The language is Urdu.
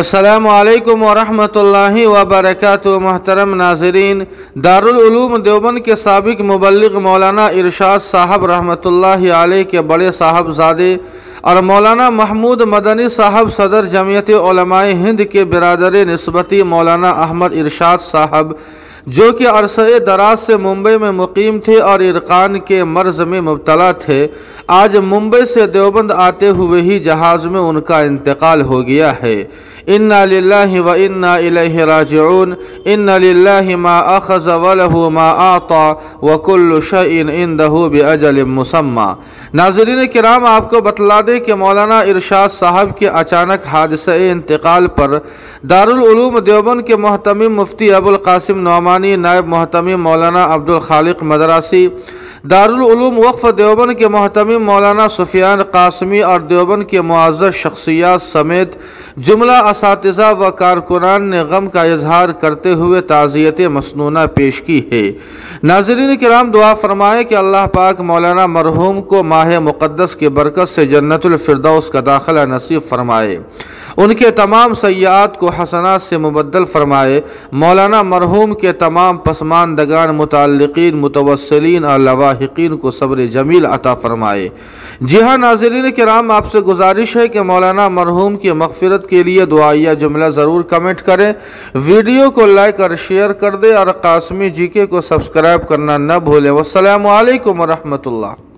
السلام علیکم ورحمۃ اللہ وبرکاتہ۔ محترم ناظرین، دارالعلوم دیوبند کے سابق مبلغ مولانا ارشاد صاحب رحمۃ اللہ علیہ کے بڑے صاحبزادے اور مولانا محمود مدنی صاحب صدر جمعیت علماء ہند کے برادر نسبتی مولانا احمد ارشاد صاحب، جو کہ عرصہ دراز سے ممبئی میں مقیم تھے اور عرقان کے مرض میں مبتلا تھے، آج ممبئی سے دیوبند آتے ہوئے ہی جہاز میں ان کا انتقال ہو گیا ہے۔ انا للہ و انا الیہ راجعون۔ ان للہ ما اخذ ولہ ما اعطى وکل شیء عندہ باجل مسمی۔ ناظرین کرام، آپ کو بتلا دیں کہ مولانا ارشاد صاحب کے اچانک حادثہ انتقال پر دارالعلوم دیوبند کے محتمم مفتی ابو القاسم نعمانی، نائب محتمم مولانا عبدالخالق مدراسی، دارالعلوم وقف دیوبند کے محتمم مولانا سفیان قاسمی اور دیوبند کے معزز شخصیات سمیت جملہ اساتذہ و کارکنان نے غم کا اظہار کرتے ہوئے تعزیت مسنونہ پیش کی ہے۔ ناظرین کرام، دعا فرمائیں کہ اللہ پاک مولانا مرحوم کو ماہ مقدس کی برکت سے جنت الفردوس کا داخلہ نصیب فرمائے، ان کے تمام سیئات کو حسنات سے مبدل فرمائے، مولانا مرحوم کے تمام پسماندگان، متعلقین، متوسلین اور لواحقین کو صبر جمیل عطا فرمائے۔ جی ہاں ناظرین کرام، آپ سے گزارش ہے کہ مولانا مرحوم کی مغفرت کے لیے دعائیہ جملہ ضرور کمنٹ کریں، ویڈیو کو لائک اور شیئر کر دیں اور قاسمی جی کے کو سبسکرائب کرنا نہ بھولیں۔ والسلام علیکم ورحمۃ اللہ۔